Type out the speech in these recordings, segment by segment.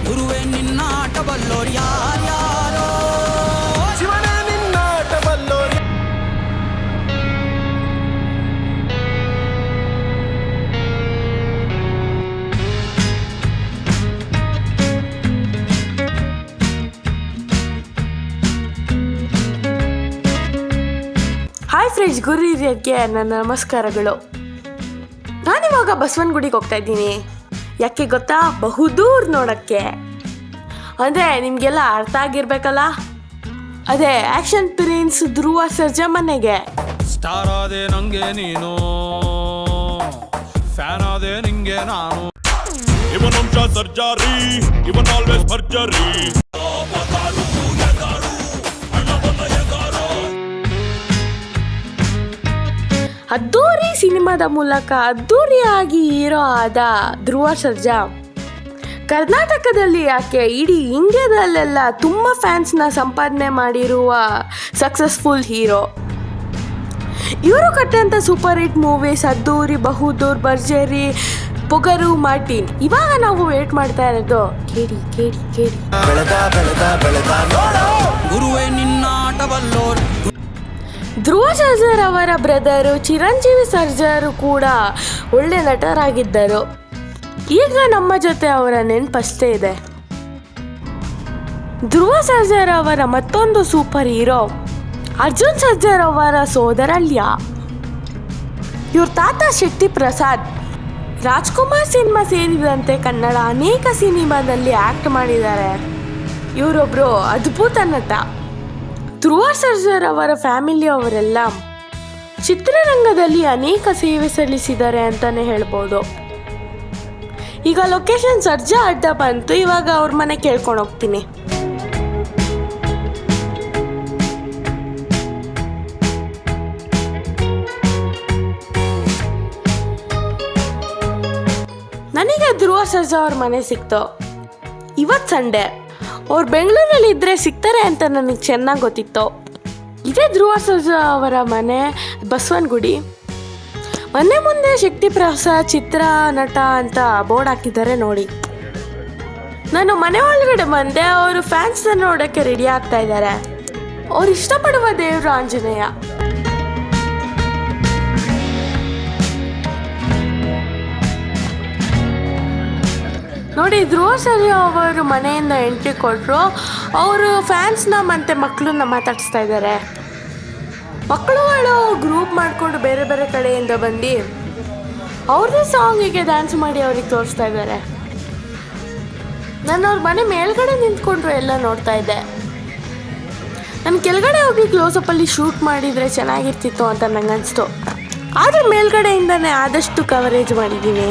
ಗುರುವೇ ನಿನ್ನಾಟ ಬಲ್ಲೋರು ಯಾರ್ಯಾರೋ ಶಿವನೇ ನಿನ್ನಾಟ ಬಲ್ಲೋರು. ಹಾಯ್ ಫ್ರೆಂಡ್ಸ್, ಗುರು ಹಿರಿಯರಿಗೆ ನನ್ನ ನಮಸ್ಕಾರಗಳು. ನಾನಿವಾಗ ಬಸವನಗುಡಿಗೆ ಹೋಗ್ತಾ ಇದ್ದೀನಿ. ಯಾಕೆ ಗೊತ್ತಾ? ಬಹುದೂರ್ ನೋಡೋಕ್ಕೆ. ಅಂದರೆ ನಿಮಗೆಲ್ಲ ಅರ್ಥ ಆಗಿರ್ಬೇಕಲ್ಲ, ಅದೇ ಆ್ಯಕ್ಷನ್ ಪ್ರಿನ್ಸ್ ಧ್ರುವ ಸರ್ಜಾ ಮನೆಗೆ. ಸ್ಟಾರ್ ಆದೆ ನಂಗೆ ನೀನು, ಫ್ಯಾನ್ ಆದೆ ನಿಂಗೆ ನಾನು. ಇವನ್ ವಂಶ ಸರ್ಜಾರಿ, ಇವನ್ ಆಲ್ವೇಸ್ ಭರ್ಜರಿ. ಅದ್ದೂರಿ ಸಿನಿಮಾದ ಮೂಲಕ ಅದ್ದೂರಿಯಾಗಿ ಹೀರೋ ಆದ ಧ್ರುವ ಸರ್ಜಾ ಕರ್ನಾಟಕದಲ್ಲಿ ಯಾಕೆ ಇಡೀ ಇಂಡಿಯಾದಲ್ಲೆಲ್ಲ ತುಂಬ ಫ್ಯಾನ್ಸ್ನ ಸಂಪಾದನೆ ಮಾಡಿರುವ ಸಕ್ಸಸ್ಫುಲ್ ಹೀರೋ. ಇವರು ಕಟ್ಟಂಥ ಸೂಪರ್ ಹಿಟ್ ಮೂವೀಸ್ ಅದ್ದೂರಿ, ಬಹುದೂರ್, ಭರ್ಜರಿ, ಪೊಗರು, ಮಾರ್ಟಿನ್. ಇವಾಗ ನಾವು ವೇಟ್ ಮಾಡ್ತಾ ಇರೋದು ಕೇಳಿ ಕೇಳಿ ಕೇಳಿ ಗುರುವೇ ನಿನ್ನಾಟ ಬಲ್ಲೋರು. ಧ್ರುವ ಸರ್ಜಾರ್ ಅವರ ಬ್ರದರು ಚಿರಂಜೀವಿ ಸರ್ಜಾರ್ ಕೂಡ ಒಳ್ಳೆ ನಟರಾಗಿದ್ದರು. ಈಗ ನಮ್ಮ ಜೊತೆ ಅವರ ನೆನಪಷ್ಟೇ ಇದೆ. ಧ್ರುವ ಸರ್ಜಾರ್ ಅವರ ಮತ್ತೊಂದು ಸೂಪರ್ ಹೀರೋ ಅರ್ಜುನ್ ಸರ್ಜಾರ್ ಅವರ ಸೋದರ ಅಲ್ಯ. ಇವ್ರ ತಾತ ಶಕ್ತಿ ಪ್ರಸಾದ್ ರಾಜ್ಕುಮಾರ್ ಸಿನಿಮಾ ಸೇರಿದಂತೆ ಕನ್ನಡ ಅನೇಕ ಸಿನಿಮಾದಲ್ಲಿ ಆ್ಯಕ್ಟ್ ಮಾಡಿದ್ದಾರೆ. ಇವರೊಬ್ಬರು ಅದ್ಭುತ ನಟ. ಧ್ರುವ ಸರ್ಜಾರ್ ಅವರ ಫ್ಯಾಮಿಲಿಯವರೆಲ್ಲ ಚಿತ್ರರಂಗದಲ್ಲಿ ಅನೇಕ ಸೇವೆ ಸಲ್ಲಿಸಿದ್ದಾರೆ ಅಂತಲೇ ಹೇಳ್ಬೋದು. ಈಗ ಲೊಕೇಶನ್ ಸರ್ಜಾ ಅಡ್ಡ ಬಂತು. ಇವಾಗ ಅವ್ರ ಮನೆ ಕೇಳ್ಕೊಂಡು ಹೋಗ್ತೀನಿ. ನನಗೆ ಧ್ರುವ ಸರ್ಜಾ ಅವ್ರ ಮನೆ ಸಿಕ್ತು. ಇವತ್ತು ಸಂಡೇ. ಅವ್ರು ಬೆಂಗಳೂರಲ್ಲಿ ಇದ್ದರೆ ಸಿಗ್ತಾರೆ ಅಂತ ನನಗೆ ಚೆನ್ನಾಗಿ ಗೊತ್ತಿತ್ತು. ಇದೇ ಧ್ರುವ ಸರ್ಜಾ ಅವರ ಮನೆ, ಬಸವನಗುಡಿ. ಮನೆ ಮುಂದೆ ಶಕ್ತಿ ಪ್ರಸಾದ್ ಚಿತ್ರ ನಟ ಅಂತ ಬೋರ್ಡ್ ಹಾಕಿದ್ದಾರೆ ನೋಡಿ. ನಾನು ಮನೆ ಒಳಗಡೆ ಬಂದೆ. ಅವರು ಫ್ಯಾನ್ಸ್ನ ನೋಡೋಕ್ಕೆ ರೆಡಿ ಆಗ್ತಾ ಇದ್ದಾರೆ. ಅವ್ರು ಇಷ್ಟಪಡುವ ದೇವರು ಆಂಜನೇಯ. ನೋಡಿ, ಧ್ರುವ ಸರ್ಜಾ ಅವರು ಮನೆಯಿಂದ ಎಂಟ್ರಿ ಕೊಟ್ಟರು. ಅವರು ಫ್ಯಾನ್ಸ್ನ ಮತ್ತು ಮಕ್ಕಳನ್ನ ಮಾತಾಡಿಸ್ತಾ ಇದ್ದಾರೆ. ಮಕ್ಕಳುಗಳು ಗ್ರೂಪ್ ಮಾಡಿಕೊಂಡು ಬೇರೆ ಬೇರೆ ಕಡೆಯಿಂದ ಬಂದು ಅವ್ರದ್ದೇ ಸಾಂಗಿಗೆ ಡ್ಯಾನ್ಸ್ ಮಾಡಿ ಅವ್ರಿಗೆ ತೋರಿಸ್ತಾ ಇದ್ದಾರೆ. ನಾನು ಅವ್ರ ಮನೆ ಮೇಲ್ಗಡೆ ನಿಂತ್ಕೊಂಡ್ರು ಎಲ್ಲ ನೋಡ್ತಾ ಇದ್ದೆ. ನಾನು ಕೆಳಗಡೆ ಹೋಗಿ ಕ್ಲೋಸಪ್ಪಲ್ಲಿ ಶೂಟ್ ಮಾಡಿದರೆ ಚೆನ್ನಾಗಿರ್ತಿತ್ತು ಅಂತ ನಂಗೆ ಅನಿಸ್ತು. ಆದರೆ ಮೇಲ್ಗಡೆಯಿಂದನೇ ಆದಷ್ಟು ಕವರೇಜ್ ಮಾಡಿದ್ದೀನಿ.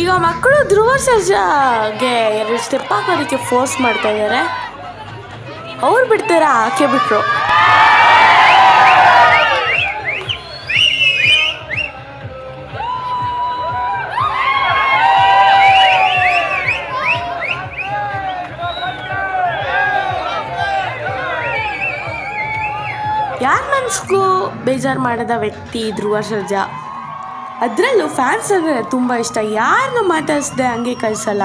ಈಗ ಮಕ್ಕಳು ಧ್ರುವ ಸರ್ಜಾಗೆ 2 ಸ್ಟೆಪ್ ಹಾಕೋದಕ್ಕೆ ಫೋರ್ಸ್ ಮಾಡ್ತಾ ಇದ್ದಾರೆ. ಅವ್ರು ಬಿಡ್ತಾರೆ, ಹಾಕೇ ಬಿಟ್ರು. ಯಾರ ಮನಸ್ಸಿಗೂ ಬೇಜಾರು ಮಾಡದ ವ್ಯಕ್ತಿ ಧ್ರುವ ಸರ್ಜಾ. ಅದರಲ್ಲೂ ಫ್ಯಾನ್ಸ್ ಅಂದರೆ ತುಂಬ ಇಷ್ಟ. ಯಾರನ್ನು ಮಾತಾಡಿಸ್ದೆ ಹಂಗೆ ಕಳಿಸಲ್ಲ.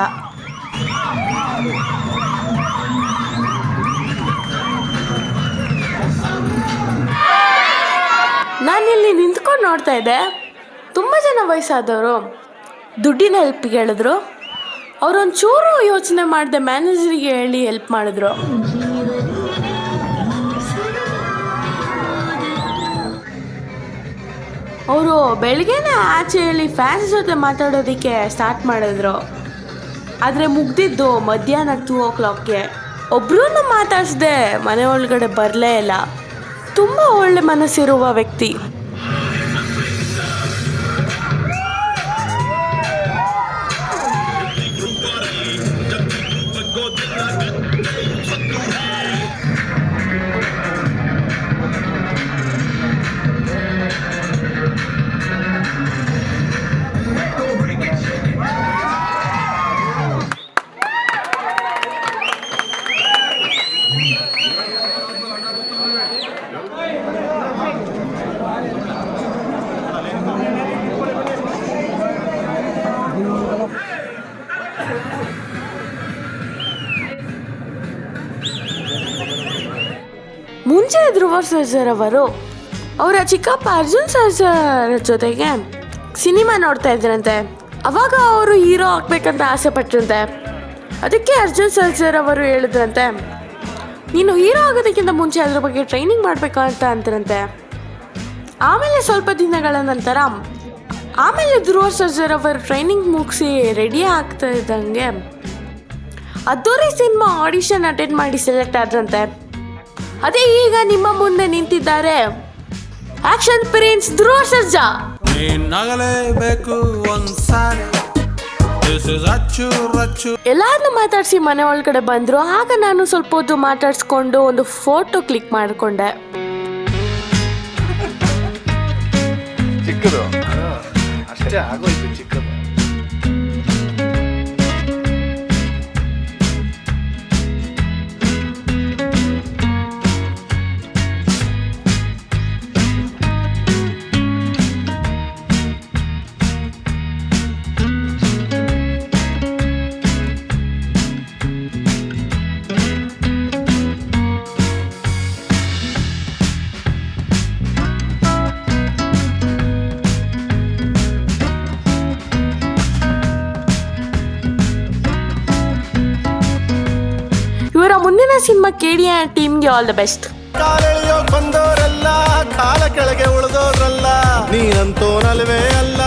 ನಾನಿಲ್ಲಿ ನಿಂತ್ಕೊಂಡು ನೋಡ್ತಾ ಇದ್ದೆ. ತುಂಬ ಜನ ವಯಸ್ಸಾದವರು ದುಡ್ಡಿನ ಹೆಲ್ಪಿಗೆ ಹೇಳಿದ್ರು. ಅವರೊಂಚೂರು ಯೋಚನೆ ಮಾಡಿದೆ, ಮ್ಯಾನೇಜರಿಗೆ ಹೇಳಿ ಹೆಲ್ಪ್ ಮಾಡಿದ್ರು. ಅವರು ಬೆಳಗ್ಗೆನೇ ಆಚೆ ಹೇಳಿ ಫ್ಯಾನ್ಸ್ ಜೊತೆ ಮಾತಾಡೋದಕ್ಕೆ ಸ್ಟಾರ್ಟ್ ಮಾಡಿದ್ರು. ಆದರೆ ಮುಗ್ದಿದ್ದು ಮಧ್ಯಾಹ್ನ 2 o'clockಗೆ. ಒಬ್ಬರೂ ಮಾತಾಡಿಸ್ದೆ ಮನೆ ಒಳಗಡೆ ಬರಲೇ ಇಲ್ಲ. ತುಂಬ ಒಳ್ಳೆ ಮನಸ್ಸಿರುವ ವ್ಯಕ್ತಿ. ಮುಂಚೆ ಧ್ರುವ ಸರ್ಜರ್ ಅವರು ಅವರ ಚಿಕ್ಕಪ್ಪ ಅರ್ಜುನ್ ಸರ್ಜರ್ ಜೊತೆಗೆ ಸಿನಿಮಾ ನೋಡ್ತಾ ಇದ್ರಂತೆ. ಅವಾಗ ಅವರು ಹೀರೋ ಆಗ್ಬೇಕಂತ ಆಸೆ ಪಟ್ರಂತೆ. ಅದಕ್ಕೆ ಅರ್ಜುನ್ ಸರ್ಜರ್ ಅವರು ಹೇಳಿದ್ರಂತೆ, ನೀನು ಹೀರೋ ಆಗೋದಕ್ಕಿಂತ ಮುಂಚೆ ಅದ್ರ ಬಗ್ಗೆ ಟ್ರೈನಿಂಗ್ ಮಾಡಬೇಕು ಅಂತ ಅಂತಾರಂತೆ. ಆಮೇಲೆ ಸ್ವಲ್ಪ ದಿನಗಳ ನಂತರ ಧ್ರುವ ಸರ್ಜರ್ ಅವರು ಟ್ರೈನಿಂಗ್ ಮುಗಿಸಿ ರೆಡಿ ಆಗ್ತಾ ಇದ್ದಂಗೆ ಅದ್ದೂರಿ ಸಿನಿಮಾ ಆಡಿಷನ್ ಅಟೆಂಡ್ ಮಾಡಿ ಸೆಲೆಕ್ಟ್ ಆದ್ರಂತೆ. ಅದೇ ಈಗ ನಿಮ್ಮ ಮುಂದೆ ನಿಂತಿದ್ದಾರೆ ಆಕ್ಷನ್ ಪ್ರಿನ್ಸ್ ಧ್ರುವ ಸರ್ಜಾ. ನೀನಾಗಲೇಬೇಕು ಒಂದ್ಸಾರಿ ಎಲ್ಲಾರನ್ನೂ ಮಾತಾಡಿಸಿ ಮನೆ ಒಳಗಡೆ ಬಂದ್ರು. ಆಗ ನಾನು ಸ್ವಲ್ಪ ಹೊತ್ತು ಮಾತಾಡ್ಸ್ಕೊಂಡು ಒಂದು ಫೋಟೋ ಕ್ಲಿಕ್ ಮಾಡಿಕೊಂಡೆ. ಚಿಕ್ಕದು ಅಷ್ಟೇ ಆಗೋಯ್ತು ಚಿಕ್ಕದು. ಇವರ ಮುಂದಿನ ಸಿನಿಮಾ KDA ಟೀಮ್ಗೆ ಆಲ್ ದ ಬೆಸ್ಟ್. ಕಾಲೆಳೆಯೋಕ್ ಬಂದೋರೆಲ್ಲ ಕಾಲ ಕೆಳಗೆ ಉಳಿದೋದ್ರಲ್ಲ, ನೀನಂತೂ ನಲ್ವೇ ಅಲ್ಲ.